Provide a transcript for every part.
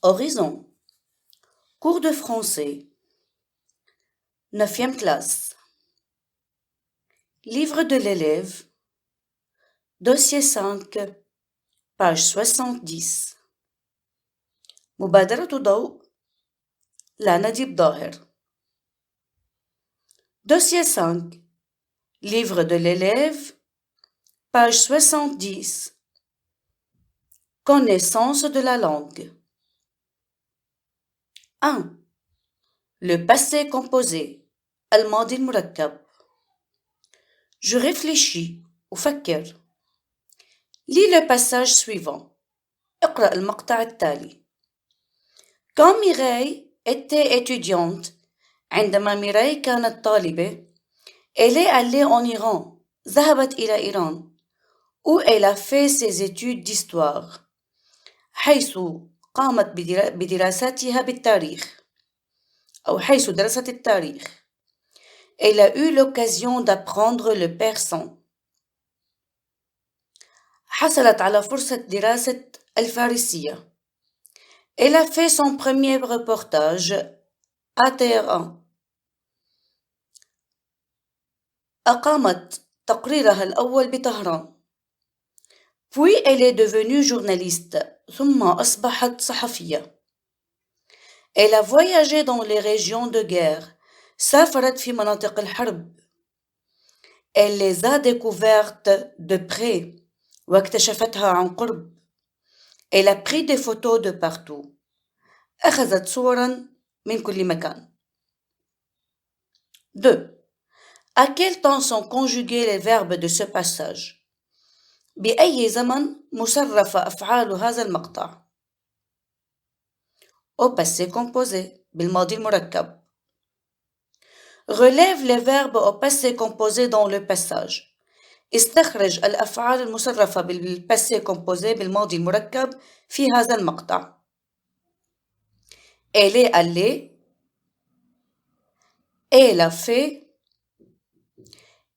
Horizon. Cours de français. 9e classe. Livre de l'élève. Dossier 5. Page 70. مبادرة ضوء لنجيب ظاهر. Dossier 5. Livre de l'élève. Page 70. Connaissance de la langue. 1. Le passé composé. الماضي المركب. Je réfléchis. أفكر. Lis le passage suivant. اقرأ المقطع التالي. Quand Mireille était étudiante, عندما ميراي كانت طالبة, elle est allée en Iran. ذهبت إلى إيران. Où elle a fait ses études d'histoire. حيث قامت بدراساتها بالتاريخ. أو حيث درست التاريخ. Elle a eu l'occasion d'apprendre le persan. حصلت على فرصة دراسة الفارسية. Elle a fait son premier reportage à Téhéran. أقامت تقريرها الأول بطهران. Puis elle est devenue journaliste. ثم أصبحت صحفية. Elle a voyagé dans les régions de guerre. سافرت في مناطق الحرب. Elle les a découvertes de près. واكتشفتها عن قرب. Elle a pris des photos de partout. أخذت صورا من كل مكان. 2. À quel temps sont conjugués les verbes de ce passage? بأي زمن مصرف أفعال هذا المقطع؟ Au passé composé بالماضي المركب. Relève les verbes au passé composé dans le passage. استخرج الأفعال المصرفة بالباسé composé بالماضي المركب في هذا المقطع. Elle est allée. Elle a fait.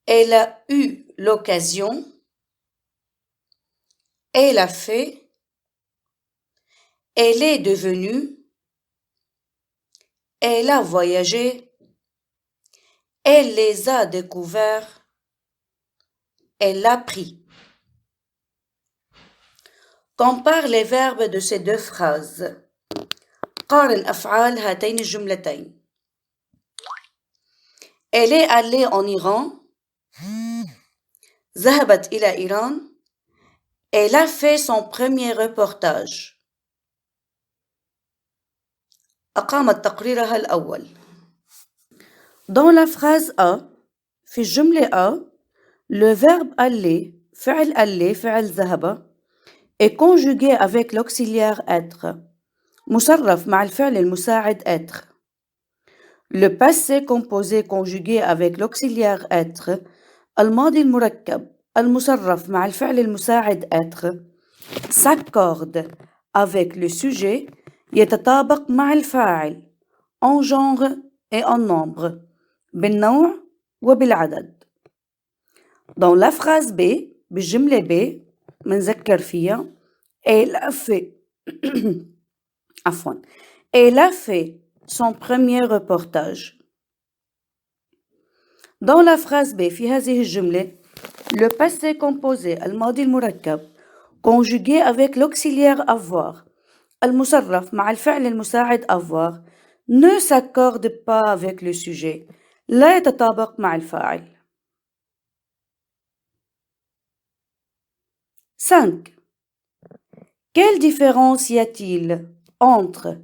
Elle a eu l'occasion. Elle a fait. Elle est devenue. Elle a voyagé. Elle les a découverts. Elle a pris. Compare les verbes de ces deux phrases. قارن أفعال هاتين الجملتين. Elle est allée en Iran. ذهبت إلى إيران. Elle a fait son premier reportage. أقامت تقريرها الأول. Dans la phrase A, في الجملة A, le verbe aller, فعل ذهب, est conjugué avec l'auxiliaire être. مصرف مع الفعل المساعد être. Le passé composé conjugué avec l'auxiliaire être, الماضي المركب المصرف مع الفعل المساعد être, s'accorde avec le sujet يتطابق مع الفاعل en genre et en nombre, بالنوع وبالعدد. Dans la phrase B, بالجملة B, منذكر فيها, elle a fait elle a fait son premier reportage. Dans la phrase B في هذه الجملة, le passé composé الماضي المركب conjugué avec l'auxiliaire avoir المصرف مع الفعل المساعد avoir ne s'accorde pas avec le sujet. لا يتطابق مع الفاعل. 5. Quelle différence y a-t-il entre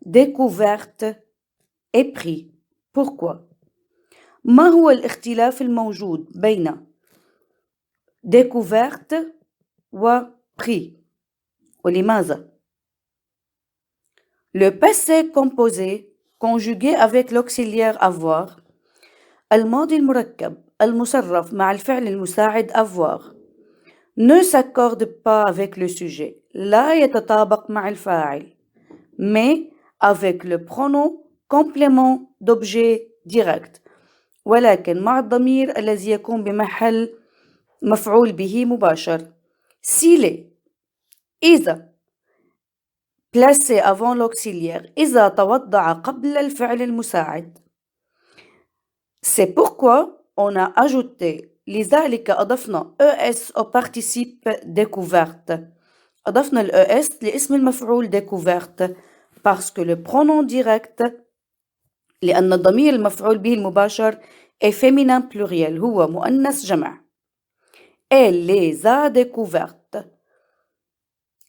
découverte et pris? Pourquoi? ما هو الاختلاف الموجود بين découverte و pris? ولماذا؟ Le passé composé conjugué avec l'auxiliaire avoir الماضي المركب المصرف مع الفعل المساعد avoir ne s'accorde pas avec le sujet. لا يتطابق مع الفاعل. Mais avec le pronom complément d'objet direct. ولكن مع الضمير الذي يكون بمحل مفعول به مباشر. s'il est إذا placé avant l'auxiliaire إذا توضع قبل الفعل المساعد. C'est pourquoi on a ajouté لذلك أضفنا ES au participe découverte. أضفنا ال ES لاسم المفعول découverte parce que le pronom direct لأن الضمير المفعول به المباشر est féminin pluriel هو مؤنث جمع. Elle les a découvertes.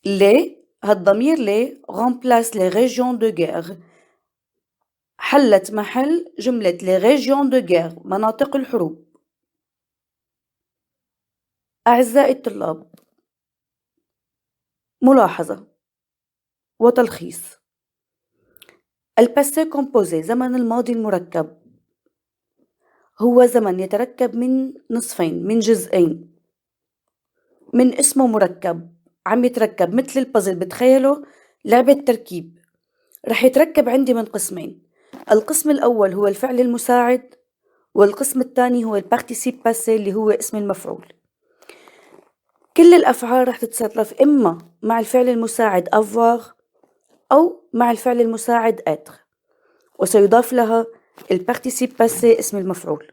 Les هالضمير les remplace les régions de guerre. حلت محل جملة les régions de guerre مناطق الحروب. أعزائي الطلاب، ملاحظة وتلخيص. الباسé composé زمن الماضي المركب هو زمن يتركب من نصفين، من جزئين، من اسمه مركب عم يتركب مثل البازل. بتخيلوا لعبة تركيب، رح يتركب عندي من قسمين. القسم الأول هو الفعل المساعد، والقسم الثاني هو البارتيسيب باسé اللي هو اسم المفعول. كل الأفعال رح تتصرف إما مع الفعل المساعد avoir أو مع الفعل المساعد être، وسيضاف لها البارتيسيب باسé اسم المفعول.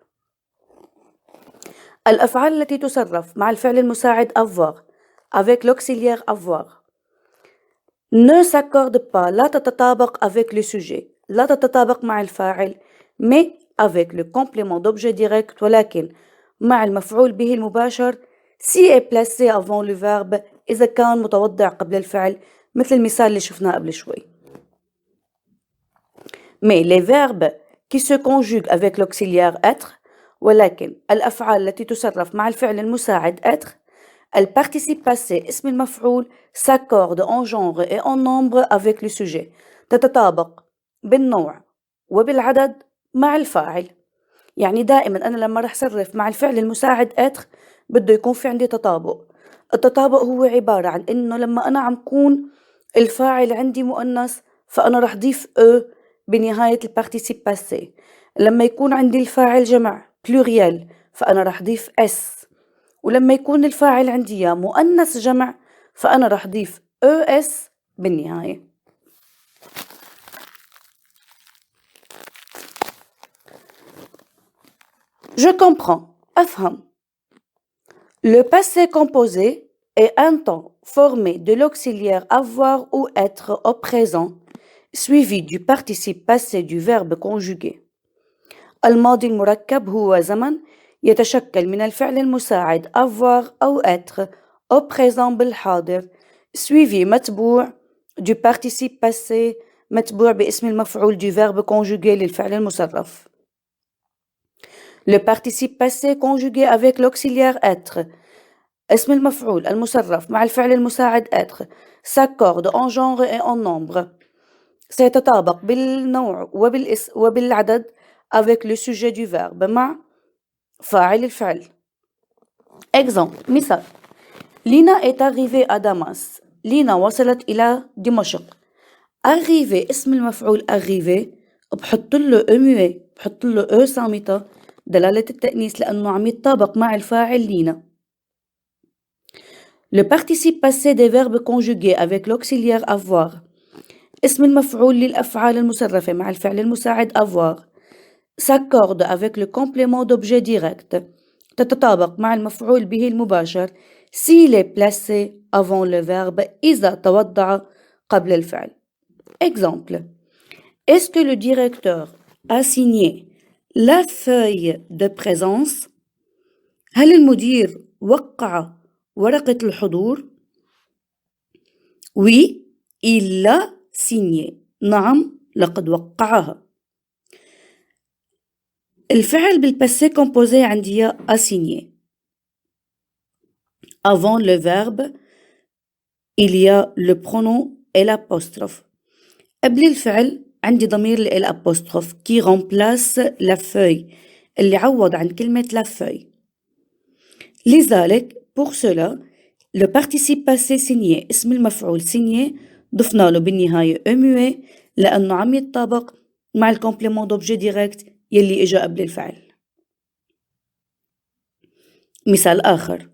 الأفعال التي تصرف مع الفعل المساعد avoir avec l'auxiliaire avoir ne s'accorde pas، لا تتطابق avec le sujet، لا تتطابق مع الفاعل، mais avec le complément d'objet direct، ولكن مع المفعول به المباشر si est placé avant le verbe، إذا كان متوضع قبل الفعل، مثل المثال اللي شفناه قبل شوي. mais les verbes qui se conjuguent avec l'auxiliaire être، ولكن الأفعال التي تصرف مع الفعل المساعد être، الparticipe passé اسم المفعول s'accorde en genre et en nombre avec le sujet، تتطابق بالنوع وبالعدد مع الفاعل. يعني دائما أنا لما رح صرف مع الفعل المساعد être بده يكون في عندي تطابق. التطابق هو عبارة عن إنه لما أنا عم كون الفاعل عندي مؤنث فأنا رح ضيف بنهاية البارتيسيب باسé. لما يكون عندي الفاعل جمع pluriel فأنا رح ضيف s، ولما يكون الفاعل عندي يا مؤنث جمع فأنا رح ضيف es بالنهاية. Je comprends، أفهم. Le passé composé est un temps formé de l'auxiliaire avoir ou être au présent suivi du participe passé du verbe conjugué. الماضي المركب هو زمن يتشكل من الفعل المساعد avoir أو être au présent بالحاضر suivi متبوع du participe passé متبوع باسم المفعول du verbe conjugué للفعل المصرف. Le participe passé conjugué avec l'auxiliaire être اسم المفعول المصرف مع الفعل المساعد être s'accorde en genre et en nombre، سيتطابق بالنوع وبالعدد avec le sujet du verbe مع فاعل الفعل. Exemple، مثال: لينا est arrivée à Damas، لينا وصلت إلى دمشق. arrivé اسم المفعول arrivé بحط له muet، بحط له صامتة دلالة التأنيث لأنه عم يتطابق مع الفاعل لينا. Le participe passé des verbes conjugués avec l'auxiliaire avoir اسم المفعول للأفعال المصرفة مع الفعل المساعد avoir s'accorde avec le complément d'objet direct، تتطابق مع المفعول به المباشر s'il est placé avant le verbe إذا توضع قبل الفعل. Exemple: est-ce que le directeur a signé la feuille de présence؟ هل المدير وقع ورقة الحضور؟ Oui، il l'a signé، نعم لقد وقعها. الفعل بالباسé composé عندي a signé. Avant le verbe il y a le pronom et l'apostrophe. قبل الفعل عندي ضمير l'apostrophe qui remplace la feuille اللي عوض عن كلمة la feuille. لذلك pour cela le participe passé signé اسم المفعول signé ضفنا له بالنهاية muet لأنه عم يتطابق مع الكومبليمون d'objet direct يلي إجا قبل الفعل. مثال آخر: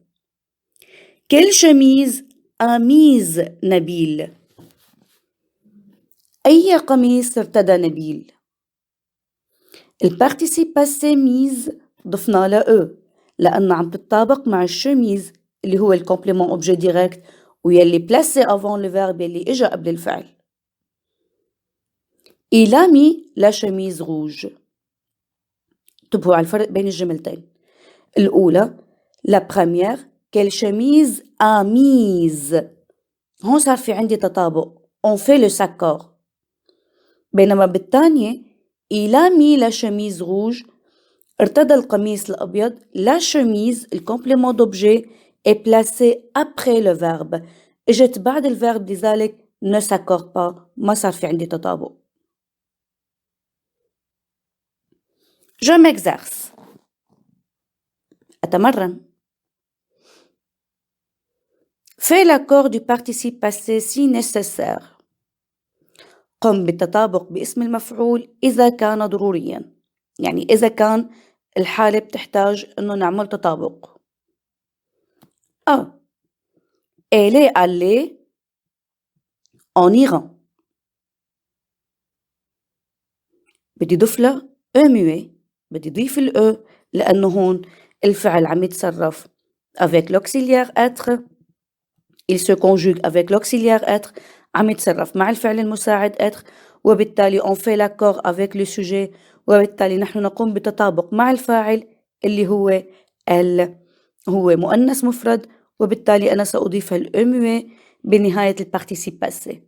quelle chemise a mise نبيل؟ أي قميص ارتدى نبيل؟ البارتيسيب باسي ميز ضفنا له او لأنه عم تتطابق مع الشميز اللي هو الكومبليمون اوبجي ديريكت ويلي بلاسي افون لو فيرب يلي اجا قبل الفعل. Il a mis la chemise rouge. انتبهوا على الفرق بين الجملتين. الأولى la première quelle chemise a mise. هون صار في عندي تطابق. On fait le s'accord. بينما بالثانية il a mis la chemise rouge ارتدى القميص الأبيض. La chemise الكومبليمون d'objet est placé après le verbe. اجت بعد الفيرب لذلك ne s'accorde pas. ما صار في عندي تطابق. Je m'exerce. أتمرن. Fais l'accord du participe passé si nécessaire. قم بالتطابق باسم المفعول إذا كان ضروريا. يعني إذا كان الحالة بتحتاج إنه نعمل تطابق. Elle est allée en Iran. بدي ضيف له e muet. بدي ضيف ال e لأنه هون الفعل عم يتصرف avec l'auxiliaire être. Il se conjugue avec l'auxiliaire être. عم يتصرف مع الفعل المساعد être. وبالتالي on fait l'accord avec le sujet. وبالتالي نحن نقوم بتطابق مع الفاعل اللي هو elle. هو مؤنث مفرد وبالتالي أنا سأضيف ال e muet بنهاية البارتيسيب باسي.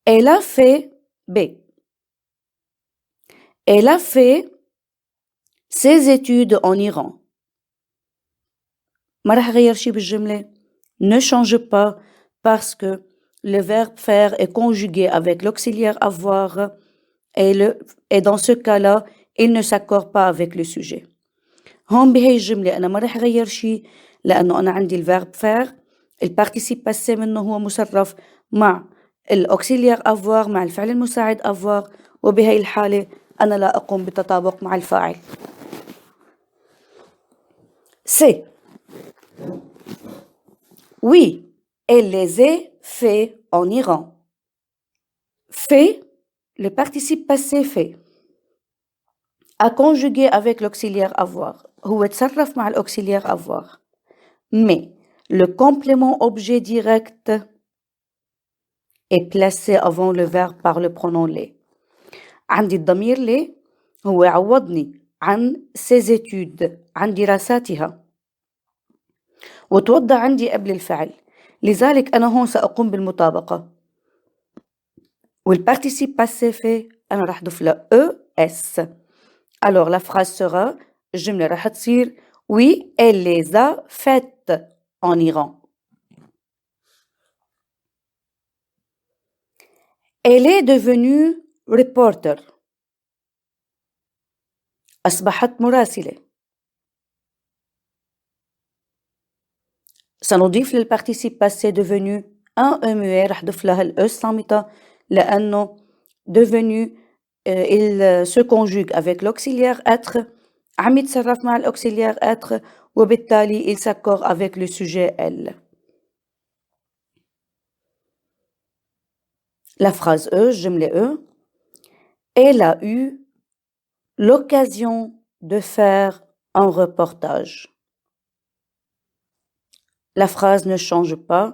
Elle a fait B. Elle a fait ses études en Iran. ما رح أغير شي بالجملة. Ne change pas parce que le verbe faire est conjugué avec l'auxiliaire avoir et dans ce cas-là, il ne s'accorde pas avec le sujet. هون بهي الجملة أنا ما رح أغير شي لأنه أنا عندي الverbe faire البارتيسيب باسي منه هو مصرف مع الأوكسيليار avoir مع الفعل المساعد avoir وبهي الحالة أنا لا أقوم بالتطابق مع الفاعل. C. Oui, elle les a fait en Iran. Fait, le participe passé fait. A conjugué avec l'auxiliaire avoir. هو تصرف مع الأوكسيليار avoir. Mais le complément objet direct est placé avant le verbe par le pronom les. عندي الضمير les هو عوضني عن ses études عن دراساتها وتوضع عندي قبل الفعل. لذلك أنا هون سأقوم بالمطابقة. والparticipe passé fait أنا رح ضيف له ES. Alors la phrase sera الجملة رح تصير Oui, elle les a faites en Iran. Elle est devenue reporter. أصبحت مراسلة. سنضيف للparticipe passé devenu un e muet رح ضيف لها ال e الصامتة لأنه devenu il se conjugue avec l'auxiliaire être عم يتصرف مع الauxiliaire être وبالتالي il s'accorde avec le sujet elle. La phrase E, الجملة E. Elle a eu l'occasion de faire un reportage. La phrase ne change pas.